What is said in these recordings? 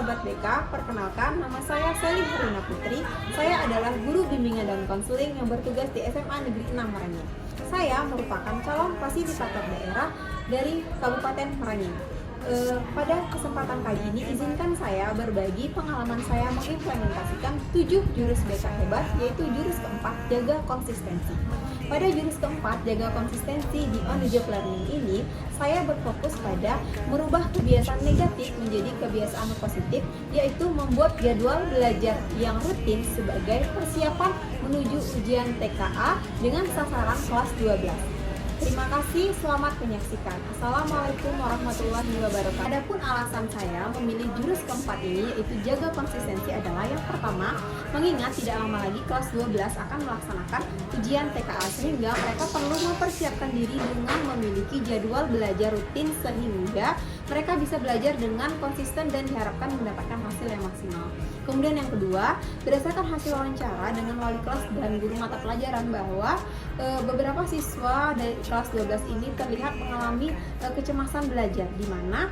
Sahabat BK, perkenalkan nama saya Selin Harina Putri. Saya adalah guru bimbingan dan konseling yang bertugas di SMA Negeri 6 Merangin. Saya merupakan calon fasilitator daerah dari Kabupaten Merangin. Pada kesempatan kali ini, izinkan saya berbagi pengalaman saya mengimplementasikan 7 jurus BK hebat, yaitu jurus keempat, jaga konsistensi. Pada jurus keempat, jaga konsistensi di on the job learning ini, saya berfokus pada merubah kebiasaan negatif menjadi kebiasaan positif, yaitu membuat jadwal belajar yang rutin sebagai persiapan menuju ujian TKA dengan sasaran kelas 12. Terima kasih, selamat menyaksikan. Assalamualaikum warahmatullahi wabarakatuh. Adapun alasan saya memilih jurus keempat ini, yaitu jaga konsistensi, adalah yang pertama, mengingat tidak lama lagi kelas 12 akan melaksanakan ujian TKA, sehingga mereka perlu mempersiapkan diri dengan memiliki jadwal belajar rutin sehingga mereka bisa belajar dengan konsisten dan diharapkan mendapatkan hasil yang maksimal. Kemudian yang kedua, berdasarkan hasil wawancara dengan wali kelas dan guru mata pelajaran bahwa beberapa siswa dari kelas 12 ini terlihat mengalami kecemasan belajar, di mana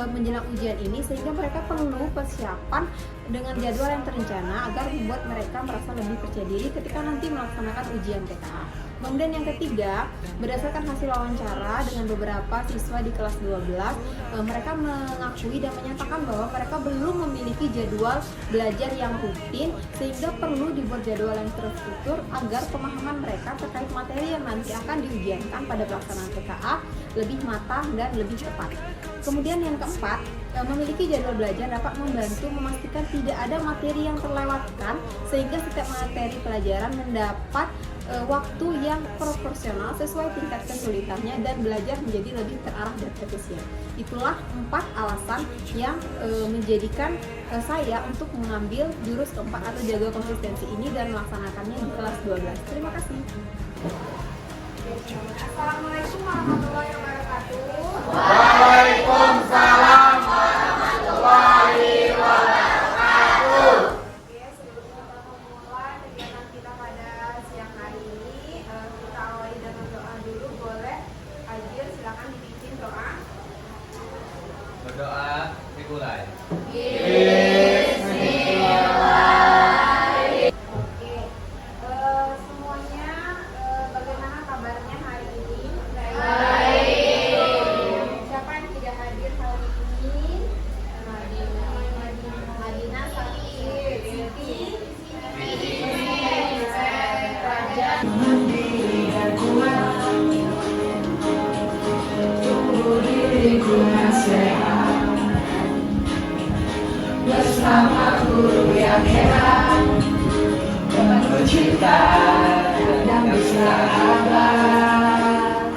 menjelang ujian ini, sehingga mereka perlu persiapan dengan jadwal yang terencana agar membuat mereka merasa lebih percaya diri ketika nanti melaksanakan ujian TKA. Kemudian yang ketiga, berdasarkan hasil wawancara dengan beberapa siswa di kelas 12, mereka mengakui dan menyatakan bahwa mereka belum memiliki jadwal belajar yang rutin, sehingga perlu dibuat jadwal yang terstruktur agar pemahaman mereka terkait materi yang nanti akan diujiankan pada pelaksanaan TKA lebih matang dan lebih tepat. Kemudian yang keempat, memiliki jadwal belajar dapat membantu memastikan tidak ada materi yang terlewatkan, sehingga setiap materi pelajaran mendapat waktu yang proporsional sesuai tingkat kesulitannya dan belajar menjadi lebih terarah dan efisien. Itulah 4 alasan yang menjadikan saya untuk mengambil jurus keempat atau jaga konsistensi ini dan melaksanakannya di kelas 12. Terima kasih. Assalamualaikum warahmatullahi wabarakatuh. Waalaikumsalam warahmatullahi wabarakatuh. Oke, sebelum kita memulai kegiatan kita pada siang hari ini, kita awali dengan doa dulu. Boleh hadir, silakan dipimpin doa. Berdoa dimulai. Oke, semuanya bagaimana kabarnya hari ini? Siapa yang tidak hadir hari ini? Madinah, Sakit, Siti, Raja. Bersama guru yang hebat, penuh cinta dan bersahabat,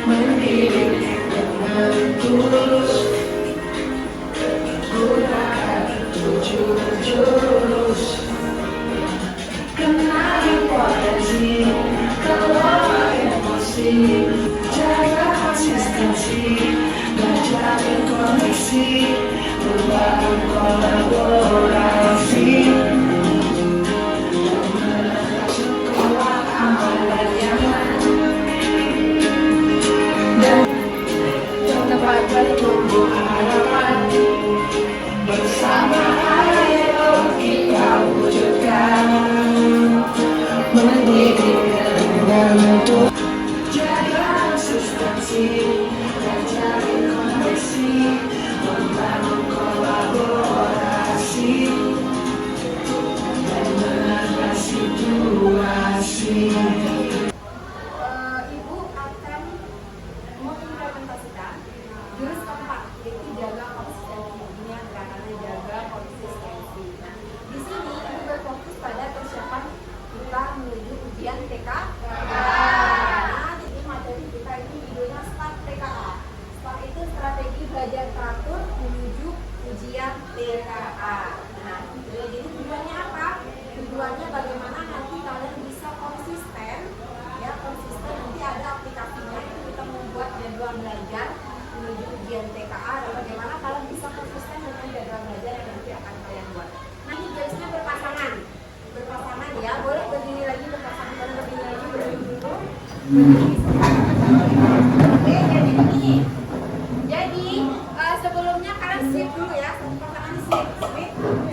mendidik dengan tulus, gunakan 7 jurus, kenali potensi, kelola emosi, jaga konsistensi, menjaga koneksi, membangun kolaborasi, sekolah aman dan nyaman, dan tempat bertumbuh harapan. Bersama ayo kita wujudkan, mendidik dengan untuk jaga konsistensi dan cari koneksi, membangun kolaborasi dan menangani situasi. Ibu akan mengimplementasikan jurus keempat, yaitu jaga konsistensi. Ini yang gerakannya jaga konsistensi. Nah, di sini ibu berfokus pada persiapan kita menuju ujian TKA. Nah, jadi materi kita ini judulnya Start TKA. Start itu strategi belajar teratur menuju ujian TKA. Nah, jadi tujuannya apa? Tujuannya bagaimana nanti kalian bisa konsisten, ya konsisten. Nanti ada aplikasinya, itu kita membuat jadwal belajar menuju ujian TKA, dan bagaimana kalian bisa konsisten dengan jadwal belajar yang nanti akan kalian buat. Nah, ini biasanya berpasangan ya, boleh berdiri lagi berpasangan, boleh berdiri lagi berdua. Oke, jadi ini. Jadi sebelumnya kalian siap dulu ya, satu pasangan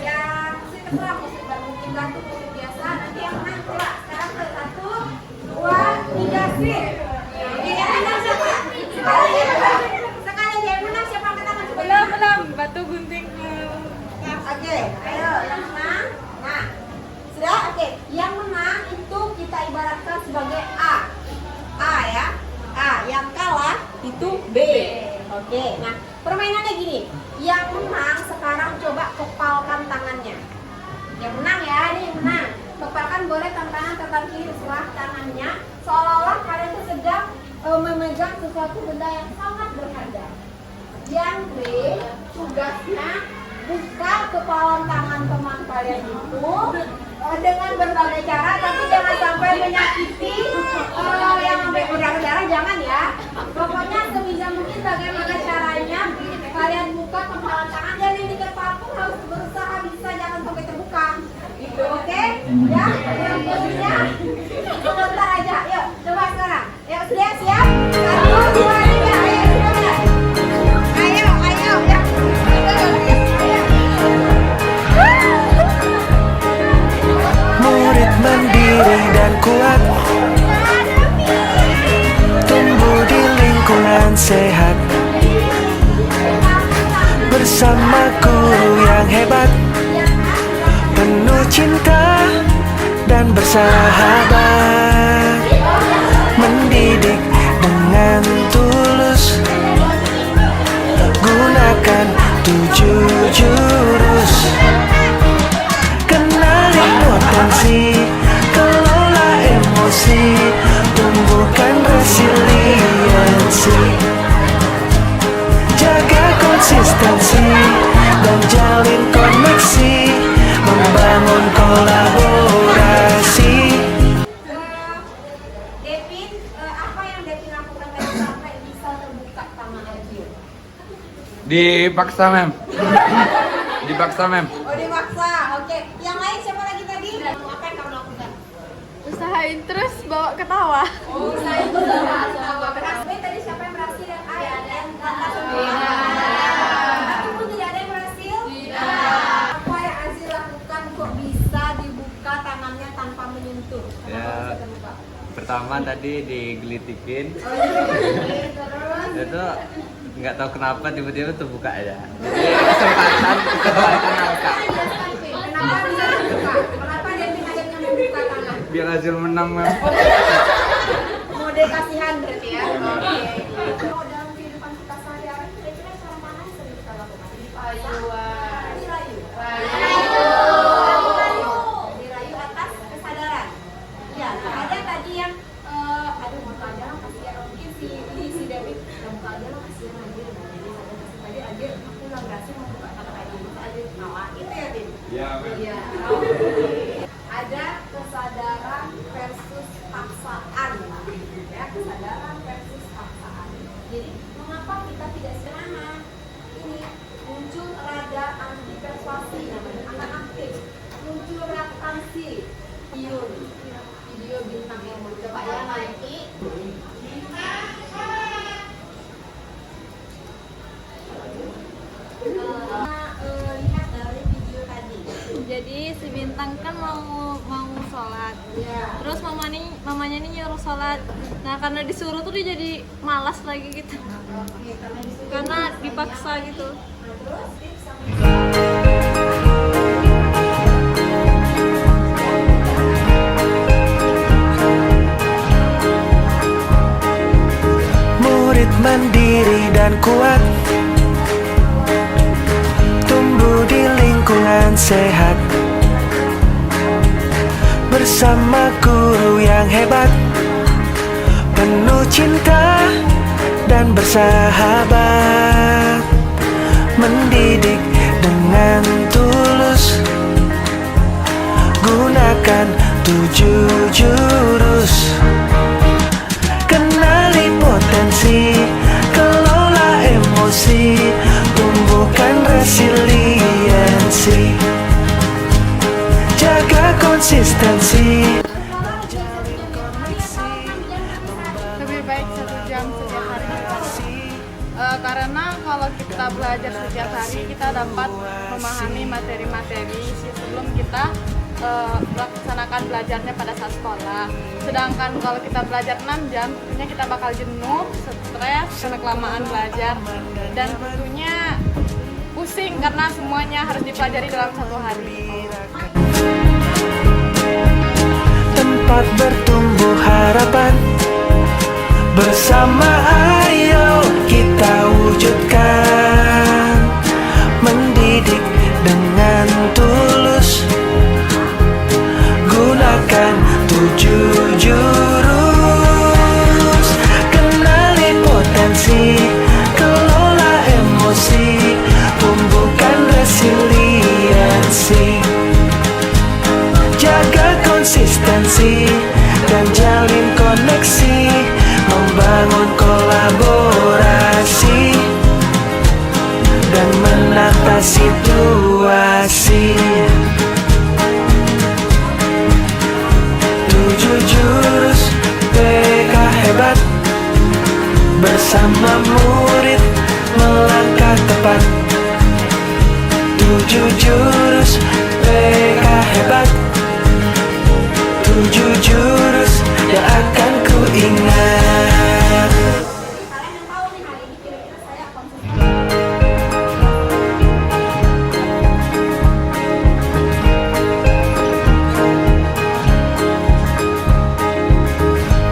Yang sweet terserah musik dan mungkin gantung musik biasa. Nanti yang menang coba sekarang ke 1, 2, 3 sweet. Oke, yang menang siapa? Sekali yang menang siapa angkat tangan coba? Belum, batu gunting. Oke, ayo yang menang. Nah, sudah oke. Yang menang itu kita ibaratkan sebagai A. A ya. A. Yang kalah itu B. Oke. Nah, permainannya gini. Yang menang sekarang coba kepalkan tangannya. Yang menang ya, ini yang menang. Kepalkan boleh tangan ke tangan kiri sebelah tangannya, seolah-olah kalian itu sedang memegang sesuatu benda yang sangat berharga. Yang B, tugasnya buka kepalan tangan teman kalian itu dengan berbagai cara, tapi jangan sampai menyakiti yang sampai berdarah-darah, jangan ya. Pokoknya sebisa mungkin bagaimana caranya kalian buka kepalan tangan, dan ini kepala pun harus berusaha bisa jangan sampai terbuka. Gitu, oke? Ya, yang posisinya sebentar aja. Yuk, coba sekarang. Yuk, sudah siap? 1, 2, 3, ayo, sudah. Ayo, ya. Murid mandiri dan kuat, tumbuh di lingkungan sehat, bersama guru yang hebat, penuh cinta dan bersahabat, mendidik dengan tulus, gunakan 7 jurus. Kenali potensi, kelola emosi, tumbuhkan resiliensi, jaga konsistensi dan jalin koneksi, membangun kolaborasi. Devin, apa yang Devin lakukan tadi sampai bisa terbuka tangan Adil? Dipaksa, Mem. Dipaksa, Mem. Oh, dipaksa. Oke. Yang lain siapa lagi tadi? Apa yang kamu lakukan? Usahain terus bawa ketawa. Oh, saya itu berhasil. Tadi siapa yang berhasil? Yang A ya? Dan kakak semua. Ataupun tidak ada yang berhasil? Tidak. Apa yang Azil lakukan kok bisa dibuka tangannya tanpa menyentuh? Kenapa Ya. bisa terbuka? Pertama tadi digelitikin, Oh, iya. Terus? itu nggak tahu kenapa tiba-tiba terbuka aja. Jadi kesempatan angka. Kenapa bisa terbuka? Kenapa Devin akhirnya membuka tangan? Biar hasil menang, Mem. Mode kasihan berarti ya. Oke. Kalau dalam kehidupan kita sehari-hari kira-kira cara mana yang sering kita lakukan? Dirayu. Dirayu atas kesadaran. Ya, ada tadi yang aduh mau pelajaran kasihan, mungkin si David yang mau pelajaran kasihan aja. Jadi tadi aku nggak berhasil membuka tangan aja. Aja nawa itu ya, Din. Iya, Mem. Iya. Ada kesadaran versus paksaan, ya, kesadaran versus paksaan. Jadi mengapa kita tidak sederhana? Ini muncul rada anti persuasi, namanya akan aktif. Muncul reaksi, video bintang ilmu. Coba ya Maiki. Lihat dari video tadi. Jadi si Bintang kan mau sholat. Ya. Terus mamanya ini nyuruh sholat. Nah karena disuruh tuh dia jadi malas lagi gitu. Oke, karena disuruh. Karena dipaksa gitu. Nah, terus tips sama Murid mandiri dan kuat, tumbuh di lingkungan sehat, bersama guru yang hebat, penuh cinta dan bersahabat, mendidik dengan tulus, gunakan 7 jurus. Kenali potensi, kelola emosi, tumbuhkan resiliensi, jaga konsistensi, jalin koneksi, Lebih baik 1 jam setiap hari. Karena kalau kita belajar setiap hari kita dapat memahami materi-materi sebelum kita melaksanakan belajarnya pada saat sekolah. Sedangkan kalau kita belajar 6 jam, tentunya kita bakal jenuh, stres karena kelamaan belajar, dan tentunya pusing karena semuanya harus dipelajari dalam satu hari. Tempat bertumbuh harapan, bersama ayo kita wujudkan, mendidik dengan tulus, gunakan 7 jurus, kenali potensi, kelola emosi, tumbuhkan resiliensi, jaga konsistensi dan jalin koneksi, membangun kolaborasi dan menata situasi. 7 jurus PK hebat, bersama murid melangkah tepat. 7 jurus PK hebat, 7 jurus yang akan ku ingat. Kalian yang tahu nih hari ini kira-kira saya konsisten.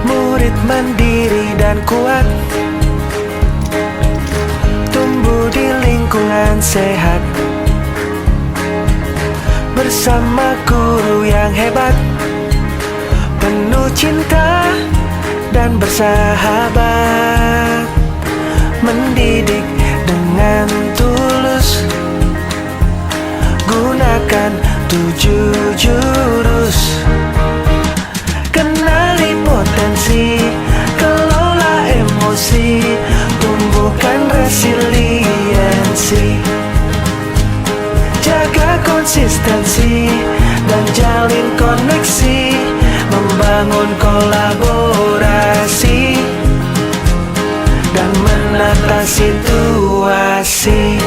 Murid mandiri dan kuat, tumbuh di lingkungan sehat, bersama guru yang hebat, penuh cinta dan bersahabat, mendidik dengan tulus, gunakan 7 jurus, kenali potensi, kelola emosi, tumbuhkan resiliensi, jaga konsistensi dan jalin koneksi, membangun kolaborasi dan menata situasi.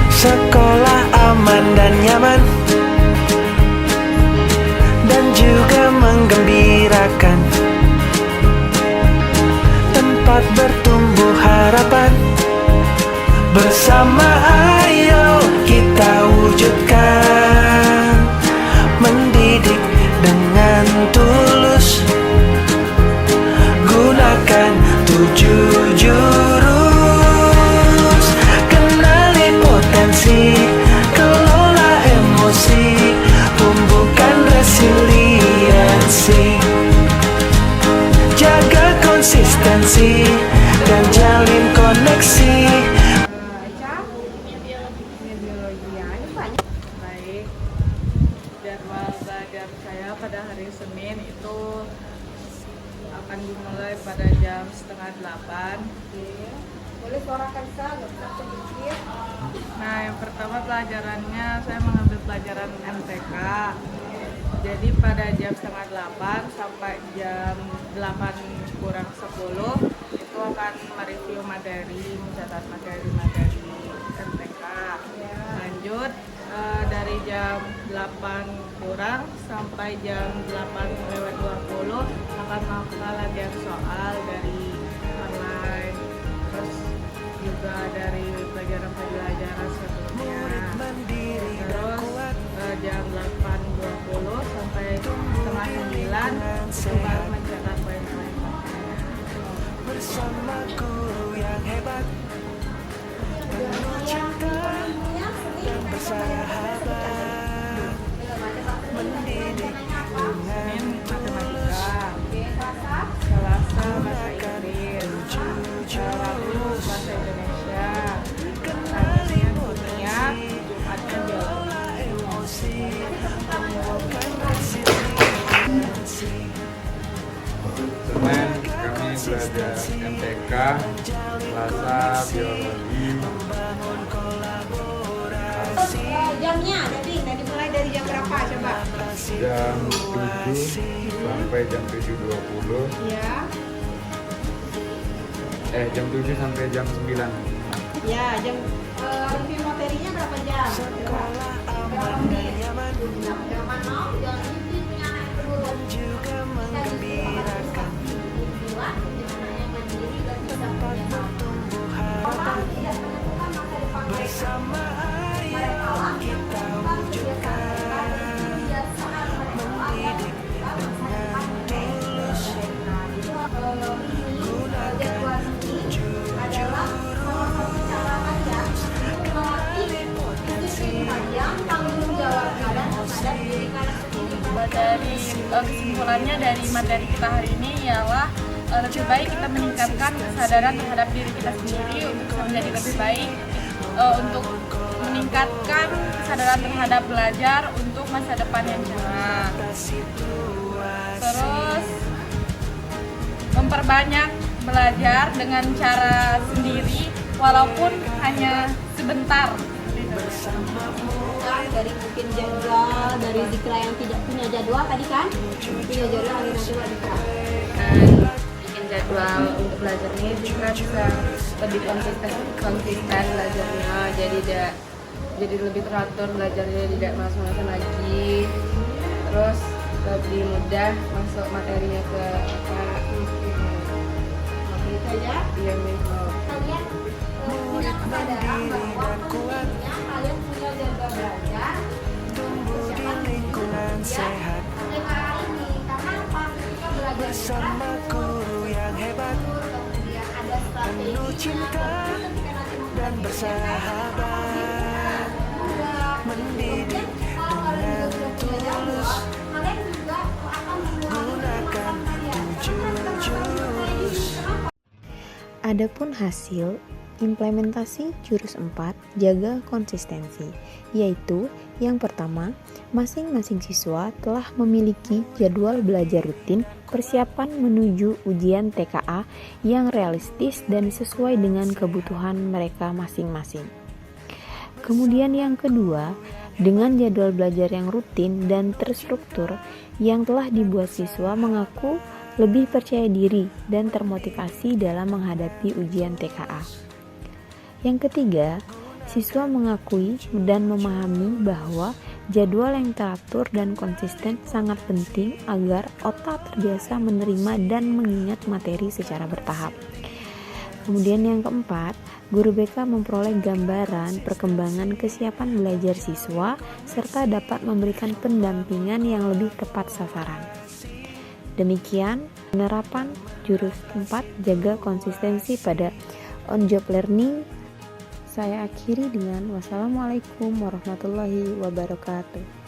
Sekolah aman dan nyaman, dan juga menggembirakan, tempat bertumbuh harapan, bersama ayo kita wujudkan, mendidik dengan tulus, gunakan 7 jurus, kenali potensi, kelola emosi, tumbuhkan resiliensi, jaga konsistensi dan jalin koneksi. Baik, jadwal belajar saya pada hari Senin itu akan dimulai pada jam 7:30. Boleh suarakan saya, nggak usah sedikit. Nah, yang pertama pelajarannya saya mengambil pelajaran MTK. Jadi pada jam 7:30 sampai jam 8:50 itu akan mereview materi, mencatat materi-materi MTK. Lanjut dari jam 8 kurang sampai jam 8:20 akan melakukan latihan soal dari online, terus juga dari pelajaran-pelajaran sebelumnya. Terus jam 8:20 sampai setengah 9 itu baru mencatat poin-poin. Bersama guru yang hebat, penuh cinta dan bersahabat, mendidik dengan Matematika, Selasa, Selasa bahasa Inggris, Rabu bahasa Indonesia, Kamisnya dunia, Jumatnya biologi. emosi, tumbuhkan resiliensi. Senin kami belajar MTK, Selasa biologi, jamnya, jadi mulai dari jam berapa coba? jam 7 sampai jam 7.20. Ya. Jam 7 sampai jam 9. Ya, review materinya berapa jam? Berapa menit? Jangan mau, jangan ini punya anak dulu. juga menggembirakan tempat bertumbuh harapan bersama air kita wujudkan mendidik dengan tulus gunakan 7 Dari kesimpulannya dari materi kita hari ini ialah lebih baik kita meningkatkan kesadaran terhadap diri kita sendiri untuk bisa menjadi lebih baik, untuk meningkatkan kesadaran terhadap belajar untuk masa depan yang cerah. Terus memperbanyak belajar dengan cara sendiri walaupun hanya sebentar. Dari mungkin jadwal, dari Zikra yang tidak punya jadwal tadi kan? Punya jadwal hari nanti buat Zikra. Bikin jadwal untuk belajarnya Zikra bisa lebih konsisten belajarnya, jadi lebih teratur belajarnya, tidak malas-malasan lagi, terus lebih mudah masuk materinya ke Saja. iya nih. Kalian punya kesadaran bahwa pentingnya kalian punya jadwal belajar. tumbuh di lingkungan sehat Tema hari ini karena apa? Kita belajar bersama guru yang hebat kemudian ada strategi penuh cinta dan bersahabat mendidik dengan tulus kalian juga akan gunakan 7 jurus. Adapun hasil implementasi jurus 4 jaga konsistensi, yaitu yang pertama, masing-masing siswa telah memiliki jadwal belajar rutin persiapan menuju ujian TKA yang realistis dan sesuai dengan kebutuhan mereka masing-masing. Kemudian yang kedua, dengan jadwal belajar yang rutin dan terstruktur yang telah dibuat siswa mengaku lebih percaya diri dan termotivasi dalam menghadapi ujian TKA. Yang ketiga, siswa mengakui dan memahami bahwa jadwal yang teratur dan konsisten sangat penting agar otak terbiasa menerima dan mengingat materi secara bertahap. Kemudian yang keempat, guru BK memperoleh gambaran perkembangan kesiapan belajar siswa serta dapat memberikan pendampingan yang lebih tepat sasaran. Demikian penerapan jurus 4 jaga konsistensi pada on job learning. Saya akhiri dengan wassalamualaikum warahmatullahi wabarakatuh.